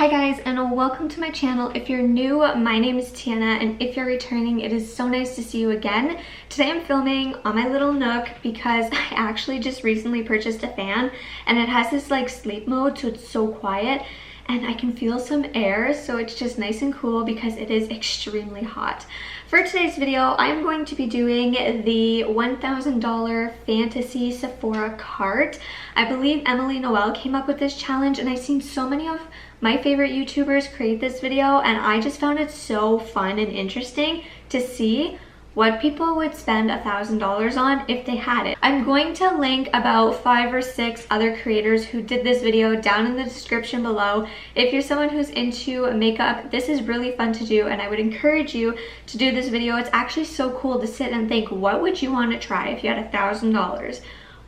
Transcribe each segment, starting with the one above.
Hi guys, and welcome to my channel. If you're new, my name is Tiana, and if you're returning, it is so nice to see you again. Today I'm filming on my little nook because I actually just recently purchased a fan, and it has this like sleep mode, so it's so quiet and I can feel some air, so it's just nice and cool because it is extremely hot. For today's video, I'm going to be doing the $1,000 fantasy Sephora cart. I believe Emily Noel came up with this challenge, and I've seen so many of my favorite YouTubers create this video, and I just found it so fun and interesting to see what people would spend $1,000 on if they had it. I'm going to link about 5 or 6 other creators who did this video down in the description below. If you're someone who's into makeup, this is really fun to do, and I would encourage you to do this video. It's actually so cool to sit and think, what would you want to try if you had $1,000?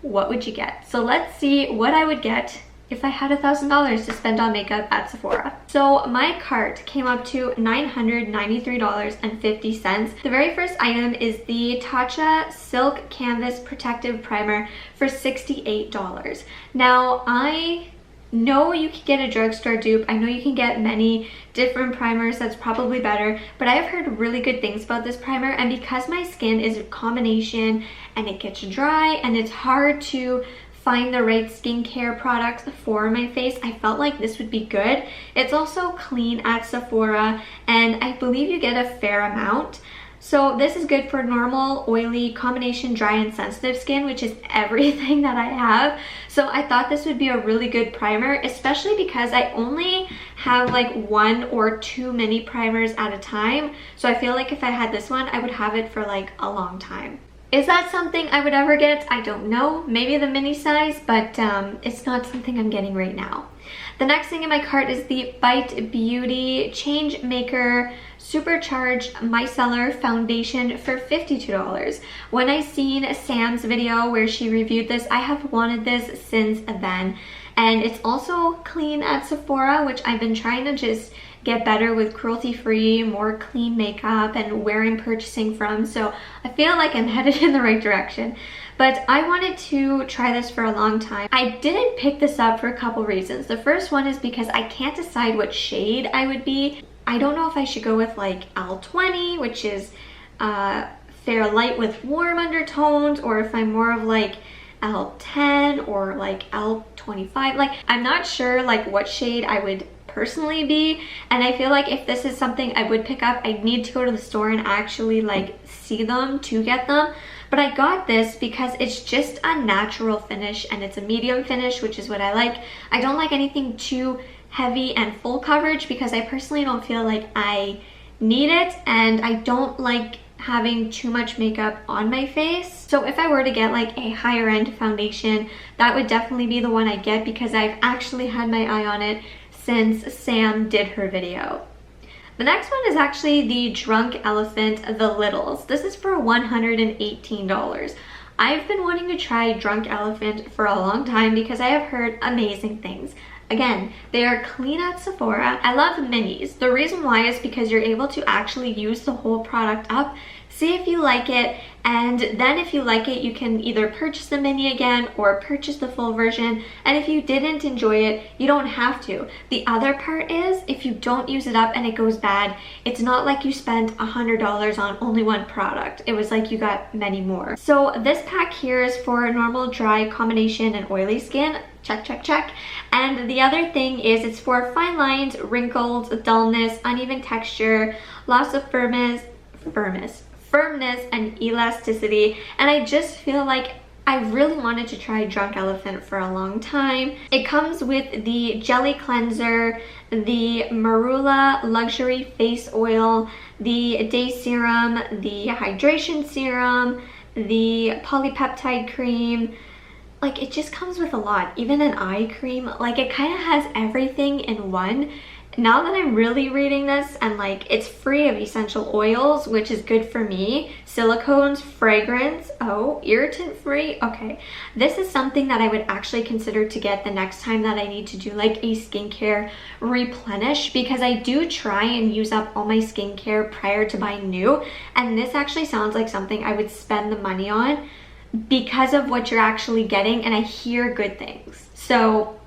What would you get? So let's see what I would get if I had $1,000 to spend on makeup at Sephora. So my cart came up to $993.50. The very first item is the Tatcha Silk Canvas Protective Primer for $68. Now, I know you can get a drugstore dupe. I know you can get many different primers that's probably better, but I have heard really good things about this primer, and because my skin is a combination and it gets dry and it's hard to find the right skincare products for my face, I felt like this would be good. It's also clean at Sephora, and I believe you get a fair amount. So this is good for normal, oily, combination dry and sensitive skin, which is everything that I have. So I thought this would be a really good primer, especially because I only have like 1 or 2 mini primers at a time. So I feel like if I had this one, I would have it for like a long time. Is that something I would ever get? I don't know. Maybe the mini size, but it's not something I'm getting right now. The next thing in my cart is the Bite Beauty Change Maker Supercharged Micellar Foundation for $52. When I seen Sam's video where she reviewed this, I have wanted this since then. And it's also clean at Sephora, which I've been trying to just get better with cruelty-free, more clean makeup and where I'm purchasing from. So I feel like I'm headed in the right direction. But I wanted to try this for a long time. I didn't pick this up for a couple reasons. The first one is because I can't decide what shade I would be. I don't know if I should go with like L20, which is fair light with warm undertones, or if I'm more of like L10 or like L25. Like, I'm not sure like what shade I would personally be, and I feel like if this is something I would pick up, I'd need to go to the store and actually like see them to get them. But I got this because it's just a natural finish, and it's a medium finish, which is what I like. I don't like anything too heavy and full coverage because I personally don't feel like I need it, and I don't like having too much makeup on my face. So if I were to get like a higher end foundation, that would definitely be the one I get because I've actually had my eye on it since Sam did her video. The next one is actually the Drunk Elephant, the Littles. This is for $118. I've been wanting to try Drunk Elephant for a long time because I have heard amazing things. Again, they are clean at Sephora. I love minis. The reason why is because you're able to actually use the whole product up, see if you like it, and then if you like it, you can either purchase the mini again or purchase the full version. And if you didn't enjoy it, you don't have to. The other part is, if you don't use it up and it goes bad, it's not like you spent $100 on only one product. It was like you got many more. So this pack here is for normal, dry, combination, and oily skin. Check, check, check. And the other thing is it's for fine lines, wrinkles, dullness, uneven texture, loss of firmness and elasticity. And I just feel like I really wanted to try Drunk Elephant for a long time. It comes with the Jelly Cleanser, the Marula Luxury Face Oil, the Day Serum, the Hydration Serum, the Polypeptide Cream. Like, it just comes with a lot, even an eye cream. Like, it kind of has everything in one. Now that I'm really reading this, and like, it's free of essential oils, which is good for me, silicones, fragrance, oh, irritant free, okay. This is something that I would actually consider to get the next time that I need to do like a skincare replenish, because I do try and use up all my skincare prior to buying new, and this actually sounds like something I would spend the money on because of what you're actually getting, and I hear good things. So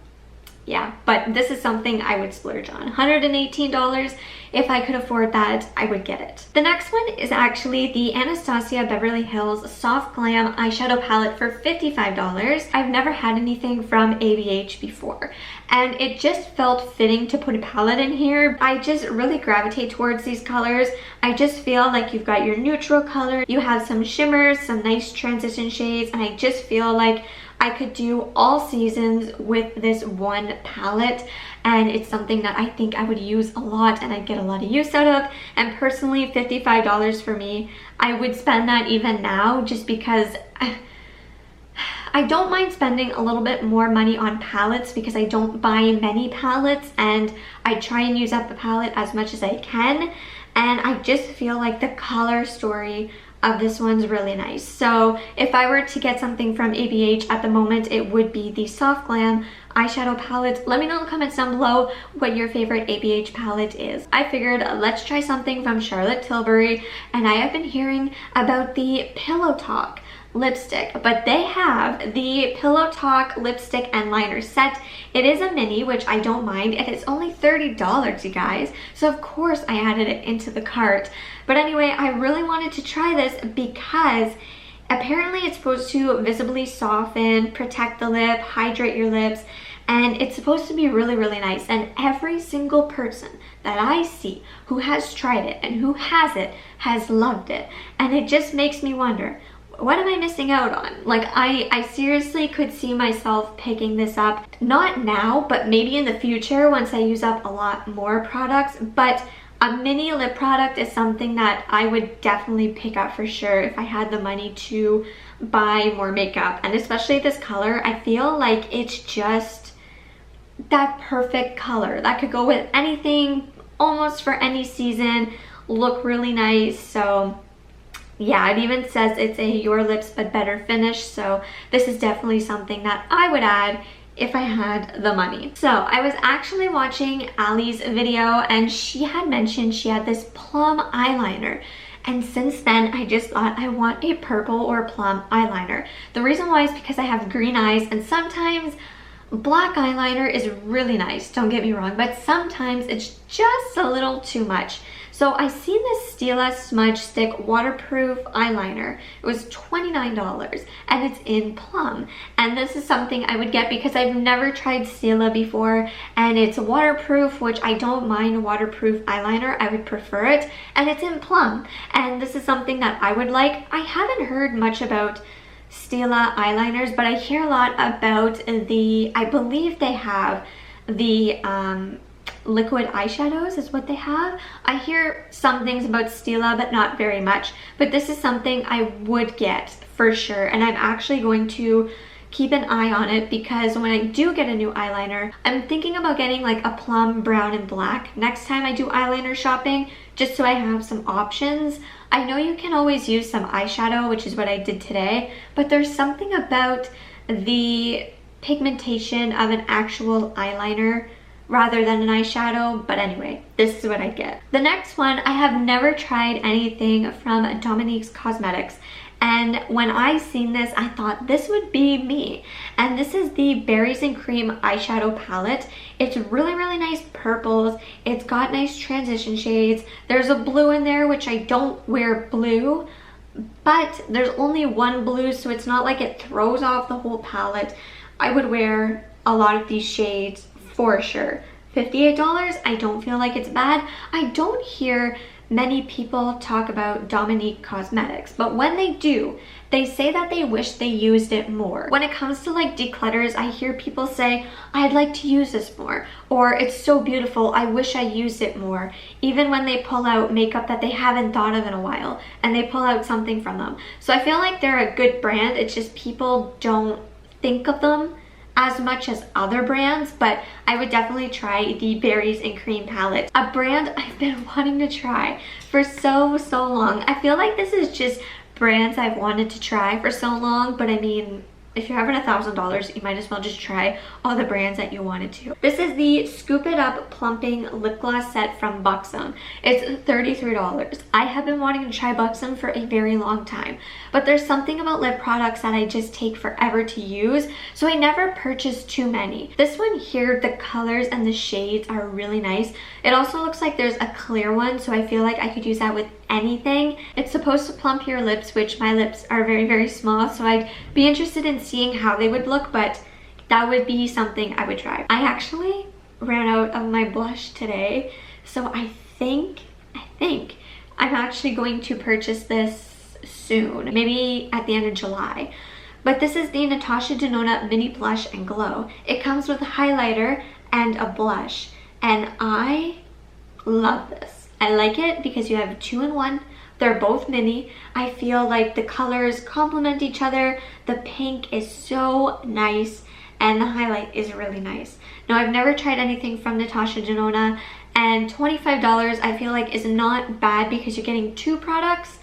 yeah, but this is something I would splurge on. $118. If I could afford that, I would get it. The next one is actually the Anastasia Beverly Hills Soft Glam Eyeshadow Palette for $55. I've never had anything from ABH before, and it just felt fitting to put a palette in here. I just really gravitate towards these colors. I just feel like you've got your neutral color, you have some shimmers, some nice transition shades, and I just feel like I could do all seasons with this one palette, and it's something that I think I would use a lot and I'd get a lot of use out of. And personally, $55 for me, I would spend that even now, just because I don't mind spending a little bit more money on palettes because I don't buy many palettes, and I try and use up the palette as much as I can, and I just feel like the color story of this one's really nice. So if I were to get something from ABH at the moment, it would be the Soft Glam eyeshadow palette. Let me know in the comments down below what your favorite ABH palette is. I figured let's try something from Charlotte Tilbury, and I have been hearing about the Pillow Talk lipstick, but they have the Pillow Talk lipstick and liner set. It is a mini, which I don't mind, and it's only $30, you guys, so of course I added it into the cart. But anyway, I really wanted to try this because apparently it's supposed to visibly soften, protect the lip, hydrate your lips, and it's supposed to be really, really nice. And every single person that I see who has tried it and who has it has loved it, and it just makes me wonder, what am I missing out on? Like, I seriously could see myself picking this up, not now, but maybe in the future once I use up a lot more products. But a mini lip product is something that I would definitely pick up for sure if I had the money to buy more makeup. And especially this color, I feel like it's just that perfect color that could go with anything, almost for any season, look really nice. So yeah, it even says it's a Your Lips But Better finish, so this is definitely something that I would add if I had the money. So I was actually watching Ali's video, and she had mentioned she had this plum eyeliner, and since then I just thought I want a purple or plum eyeliner. The reason why is because I have green eyes, and sometimes black eyeliner is really nice, don't get me wrong, but sometimes it's just a little too much. So I seen this Stila Smudge Stick waterproof eyeliner. It was $29, and it's in plum. And this is something I would get because I've never tried Stila before, and it's waterproof, which I don't mind waterproof eyeliner. I would prefer it, and it's in plum. And this is something that I would like. I haven't heard much about Stila eyeliners, but I hear a lot about the, I believe they have the liquid eyeshadows is what they have. I hear some things about Stila, but not very much. But this is something I would get for sure, and I'm actually going to keep an eye on it because when I do get a new eyeliner, I'm thinking about getting like a plum, brown, and black next time I do eyeliner shopping, just so I have some options. I know you can always use some eyeshadow, which is what I did today, but there's something about the pigmentation of an actual eyeliner rather than an eyeshadow. But anyway, this is what I get. The next one, I have never tried anything from Dominique Cosmetics, and when I seen this, I thought this would be me. And this is the Berries and Cream eyeshadow palette. It's really, really nice purples. It's got nice transition shades. There's a blue in there, which I don't wear blue, but there's only one blue, so it's not like it throws off the whole palette. I would wear a lot of these shades for sure. $58, I don't feel like it's bad. I don't hear many people talk about Dominique Cosmetics, but when they do, they say that they wish they used it more. When it comes to like declutters, I hear people say, I'd like to use this more, or it's so beautiful, I wish I used it more. Even when they pull out makeup that they haven't thought of in a while, and they pull out something from them. So I feel like they're a good brand, it's just people don't think of them as much as other brands. But I would definitely try the Berries and Cream palette, a brand I've been wanting to try for so long. I feel like this is just brands I've wanted to try for so long, but I mean, if you're having $1,000, you might as well just try all the brands that you wanted to. This is the Scoop It Up Plumping Lip Gloss Set from Buxom. It's $33. I have been wanting to try Buxom for a very long time, but there's something about lip products that I just take forever to use, so I never purchase too many. This one here, the colors and the shades are really nice. It also looks like there's a clear one, so I feel like I could use that with anything. It's supposed to plump your lips, which my lips are very, very small, so I'd be interested in seeing how they would look, but that would be something I would try. I actually ran out of my blush today, so I think I'm actually going to purchase this soon, maybe at the end of July. But this is the Natasha Denona Mini Blush and Glow. It comes with a highlighter and a blush, and I love this. I like it because you have 2-in-1. They're both mini. I feel like the colors complement each other. The pink is so nice and the highlight is really nice. Now, I've never tried anything from Natasha Denona, and $25 I feel like is not bad because you're getting 2 products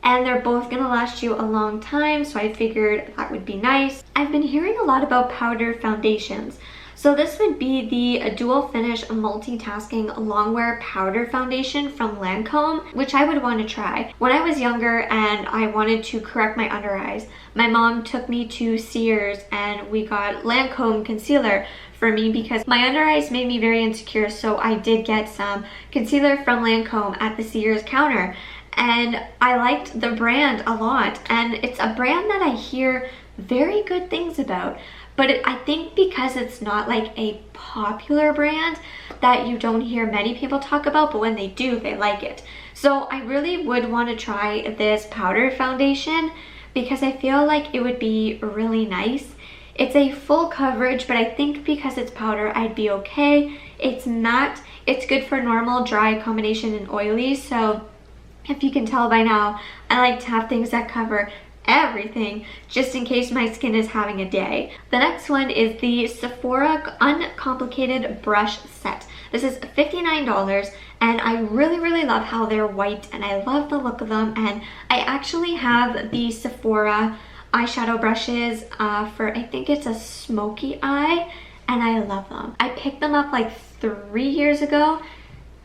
and they're both gonna last you a long time, so I figured that would be nice. I've been hearing a lot about powder foundations. So this would be the Dual Finish Multitasking Longwear Powder Foundation from Lancome, which I would want to try. When I was younger and I wanted to correct my under eyes, my mom took me to Sears and we got Lancome concealer for me because my under eyes made me very insecure, so I did get some concealer from Lancome at the Sears counter. And I liked the brand a lot, and it's a brand that I hear very good things about. But I think because it's not like a popular brand that you don't hear many people talk about, but when they do, they like it. So I really would want to try this powder foundation because I feel like it would be really nice. It's a full coverage, but I think because it's powder, I'd be okay. It's matte. It's good for normal, dry, combination, and oily. So if you can tell by now, I like to have things that cover everything just in case my skin is having a day. The next one is the Sephora Uncomplicated Brush Set. This is $59 and I really love how they're white and I love the look of them, and I actually have the Sephora eyeshadow brushes for, I think it's a smoky eye, and I love them. I picked them up like 3 years ago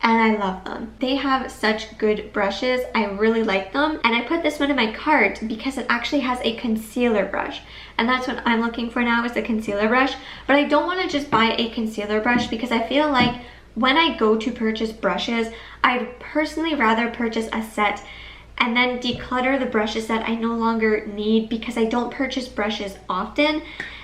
and I love them. They have such good brushes. I really like them. And I put this one in my cart because it actually has a concealer brush. And that's what I'm looking for now, is a concealer brush. But I don't want to just buy a concealer brush because I feel like when I go to purchase brushes, I'd personally rather purchase a set and then declutter the brushes that I no longer need because I don't purchase brushes often.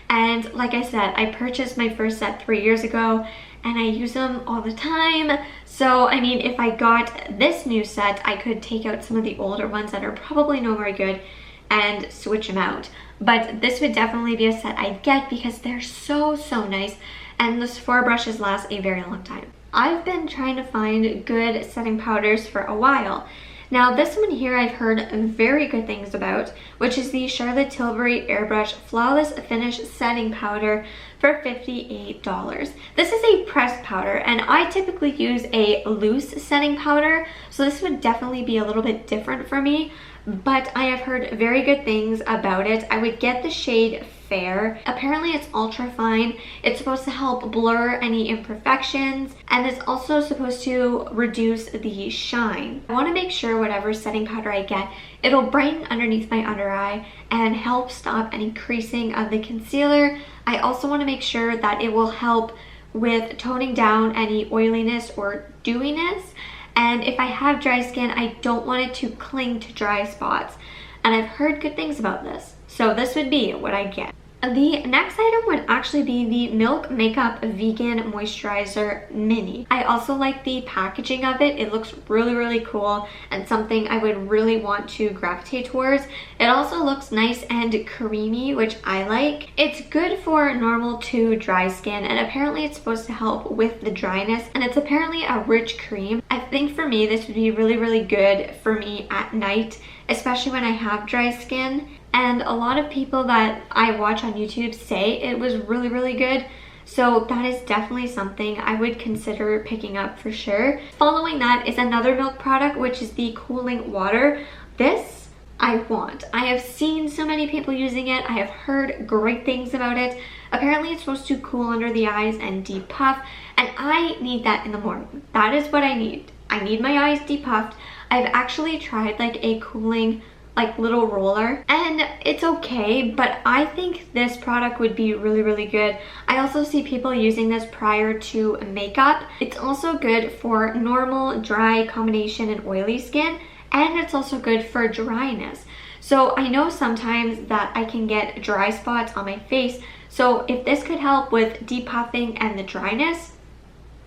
And like I said, I purchased my first set 3 years ago and I use them all the time. So, I mean, if I got this new set, I could take out some of the older ones that are probably no very good and switch them out. But this would definitely be a set I'd get because they're so nice, and the Sephora brushes last a very long time. I've been trying to find good setting powders for a while. Now, this one here I've heard very good things about, which is the Charlotte Tilbury Airbrush Flawless Finish Setting Powder for $58. This is a pressed powder, and I typically use a loose setting powder, so this would definitely be a little bit different for me, but I have heard very good things about it. I would get the shade Fair. Apparently it's ultra fine. It's supposed to help blur any imperfections, and it's also supposed to reduce the shine. I want to make sure whatever setting powder I get, it'll brighten underneath my under eye and help stop any creasing of the concealer. I also want to make sure that it will help with toning down any oiliness or dewiness. And if I have dry skin, I don't want it to cling to dry spots. And I've heard good things about this. So this would be what I get. The next item would actually be the Milk Makeup Vegan Moisturizer Mini. I also like the packaging of it. It looks really cool and something I would really want to gravitate towards. It also looks nice and creamy, which I like. It's good for normal to dry skin, and apparently it's supposed to help with the dryness, and it's apparently a rich cream. I think for me this would be really good for me at night, especially when I have dry skin. And a lot of people that I watch on YouTube say it was really good. So that is definitely something I would consider picking up for sure. Following that is another Milk product, which is the Cooling Water. This I I want. I have seen so many people using it. I have heard great things about it. Apparently it's supposed to cool under the eyes and depuff, and I need that in the morning. That is what I need. I need my eyes depuffed. I've actually tried like a cooling like little roller and it's okay, but I think this product would be really, really good. I also see people using this prior to makeup. It's also good for normal, dry, combination, and oily skin, and it's also good for dryness. So I know sometimes that I can get dry spots on my face, so if this could help with depuffing and the dryness,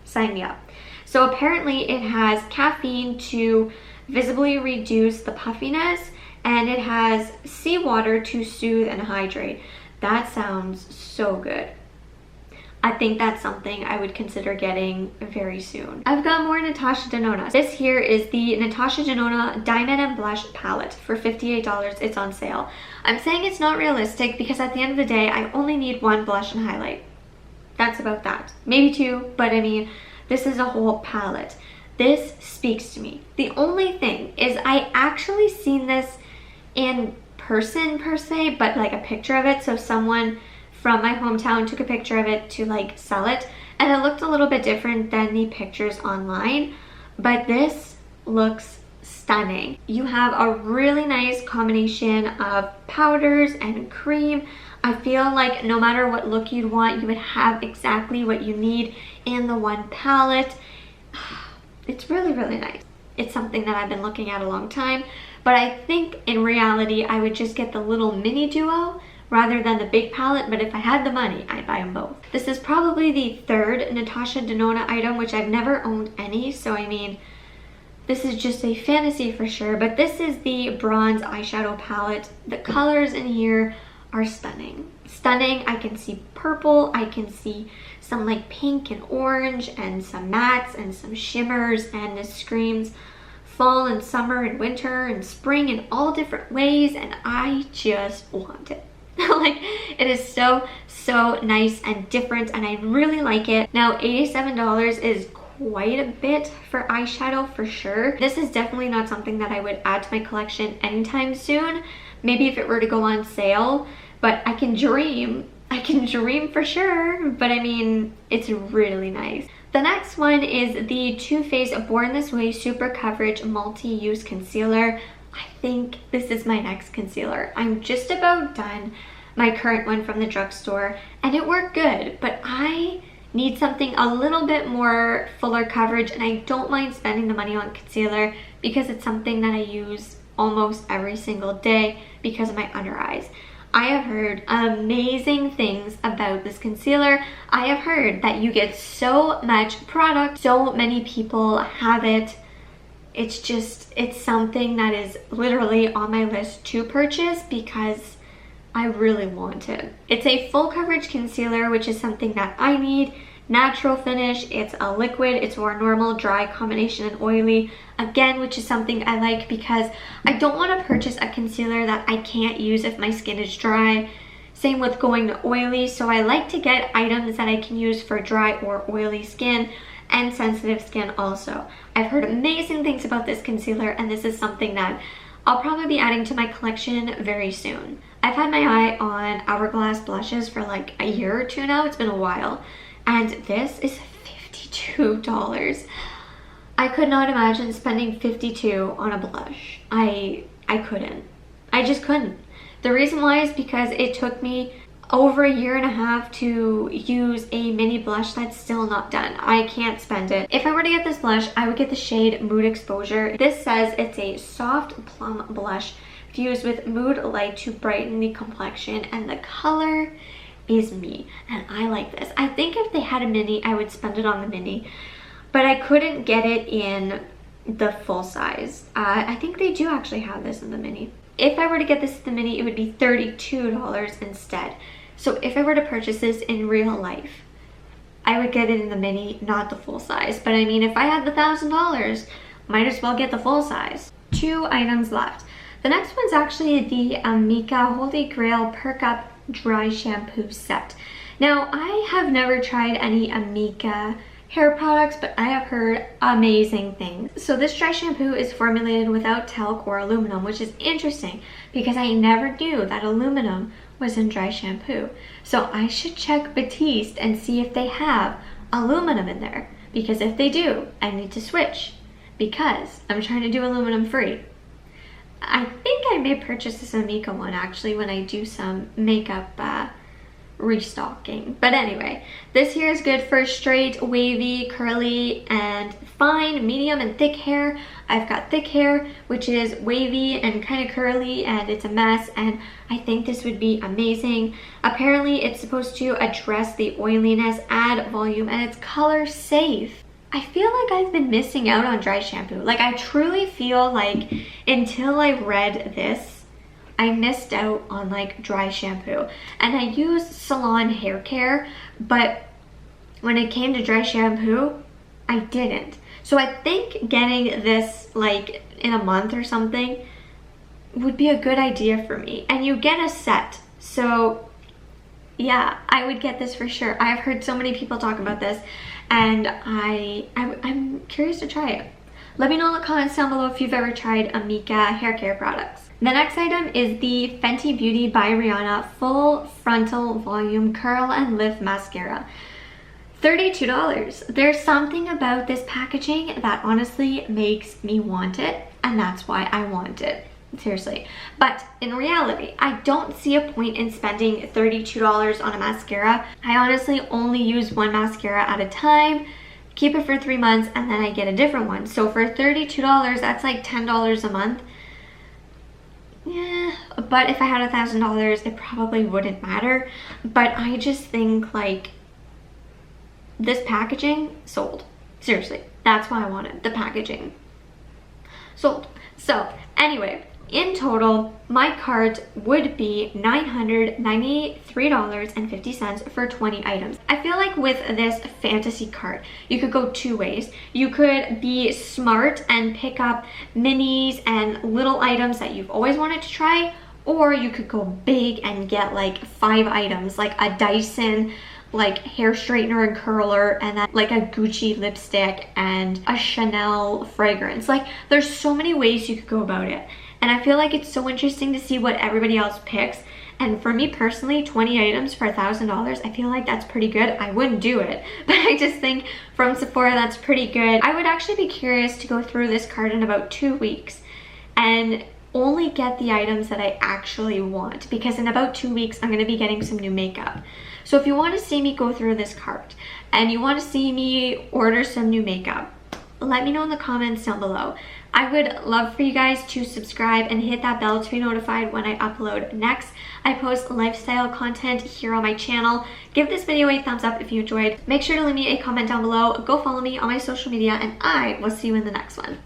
sign me up. So apparently it has caffeine to visibly reduce the puffiness, and it has seawater to soothe and hydrate. That sounds so good. I think that's something I would consider getting very soon. I've got more Natasha Denona. This here is the Natasha Denona Diamond and Blush Palette for $58. It's on sale. I'm saying it's not realistic because at the end of the day, I only need one blush and highlight. That's about that. Maybe two, but I mean, this is a whole palette. This speaks to me. The only thing is I actually seen this in person per se, but like a picture of it. So someone from my hometown took a picture of it to like sell it, and it looked a little bit different than the pictures online, but this looks stunning. You have a really nice combination of powders and cream. I feel like no matter what look you'd want, you would have exactly what you need in the one palette. It's really, really nice. It's something that I've been looking at a long time, but I think in reality I would just get the little mini duo rather than the big palette, but if I had the money, I'd buy them both. This is probably the third Natasha Denona item, which I've never owned any, so I mean, this is just a fantasy for sure, but this is the bronze eyeshadow palette. The colors in here are stunning. Stunning. I can see purple, I can see some like pink and orange and some mattes and some shimmers, and this screams fall and summer and winter and spring in all different ways, and I just want it. Like, it is so nice and different, and I really like it. Now, $87 is quite a bit for eyeshadow for sure. This is definitely not something that I would add to my collection anytime soon. Maybe if it were to go on sale, but I can dream for sure. But I mean, it's really nice. The next one is the Too Faced Born This Way Super Coverage Multi-Use Concealer. I think this is my next concealer. I'm just about done my current one from the drugstore, and it worked good, but I need something a little bit more fuller coverage, and I don't mind spending the money on concealer because it's something that I use almost every single day because of my under eyes. I have heard amazing things about this concealer. I have heard that you get so much product, so many people have it. It's something that is literally on my list to purchase because I really want it. It's a full coverage concealer, which is something that I need. Natural finish, it's a liquid, it's more normal, dry, combination, and oily. Again, which is something I like because I don't want to purchase a concealer that I can't use if my skin is dry. Same with going to oily, so I like to get items that I can use for dry or oily skin and sensitive skin also. I've heard amazing things about this concealer, and this is something that I'll probably be adding to my collection very soon. I've had my eye on Hourglass blushes for like a year or two now. It's been a while. And this is $52. I could not imagine spending $52 on a blush. I couldn't. I just couldn't. The reason why is because it took me over a year and a half to use a mini blush that's still not done. I can't spend it. If I were to get this blush, I would get the shade Mood Exposure. This says it's a soft plum blush fused with Mood Light to brighten the complexion, and the color is me, and I like this. I think if they had a mini, I would spend it on the mini, but I couldn't get it in the full size. I think they do actually have this in the mini. If I were to get this in the mini, it would be $32 instead. So if I were to purchase this in real life, I would get it in the mini, not the full size. But I mean, if I had the $1,000, might as well get the full size. 2 items left. The next one's actually the Amika Holy Grail Perk Up Dry Shampoo Set. Now, I have never tried any Amika hair products, but I have heard amazing things. So this dry shampoo is formulated without talc or aluminum, which is interesting because I never knew that aluminum was in dry shampoo. So I should check Batiste and see if they have aluminum in there, because if they do, I need to switch because I'm trying to do aluminum free. I think I may purchase this Amika one actually when I do some makeup restocking. But anyway, this here is good for straight, wavy, curly, and fine, medium, and thick hair. I've got thick hair, which is wavy and kind of curly, and it's a mess, and I think this would be amazing. Apparently, it's supposed to address the oiliness, add volume, and it's color safe. I feel like I've been missing out on dry shampoo. Like, I truly feel like until I read this, I missed out on like dry shampoo. And I use salon hair care, but when it came to dry shampoo, I didn't. So I think getting this like in a month or something would be a good idea for me. And you get a set. So yeah, I would get this for sure. I've heard so many people talk about this, and I'm curious to try it. Let me know in the comments down below if you've ever tried Amika hair care products. The next item is the Fenty Beauty by Rihanna Full Frontal Volume Curl and Lift Mascara. $32. There's something about this packaging that honestly makes me want it, and that's why I want it. Seriously. But in reality, I don't see a point in spending $32 on a mascara. I honestly only use one mascara at a time, keep it for 3 months, and then I get a different one. So for $32, that's like $10 a month. Yeah, but if I had $1,000, it probably wouldn't matter. But I just think like this packaging sold. Seriously, that's why I wanted the packaging. Sold. So anyway, in total, my cart would be $993.50 for 20 items. I feel like with this fantasy cart, you could go two ways. You could be smart and pick up minis and little items that you've always wanted to try, or you could go big and get like 5 items, like a Dyson like hair straightener and curler, and then like a Gucci lipstick and a Chanel fragrance. Like, there's so many ways you could go about it. And I feel like it's so interesting to see what everybody else picks. And for me personally, 20 items for $1,000, I feel like that's pretty good. I wouldn't do it, but I just think from Sephora, that's pretty good. I would actually be curious to go through this cart in about 2 weeks and only get the items that I actually want, because in about 2 weeks, I'm gonna be getting some new makeup. So if you wanna see me go through this cart and you wanna see me order some new makeup, let me know in the comments down below. I would love for you guys to subscribe and hit that bell to be notified when I upload next. I post lifestyle content here on my channel. Give this video a thumbs up if you enjoyed. Make sure to leave me a comment down below. Go follow me on my social media, and I will see you in the next one.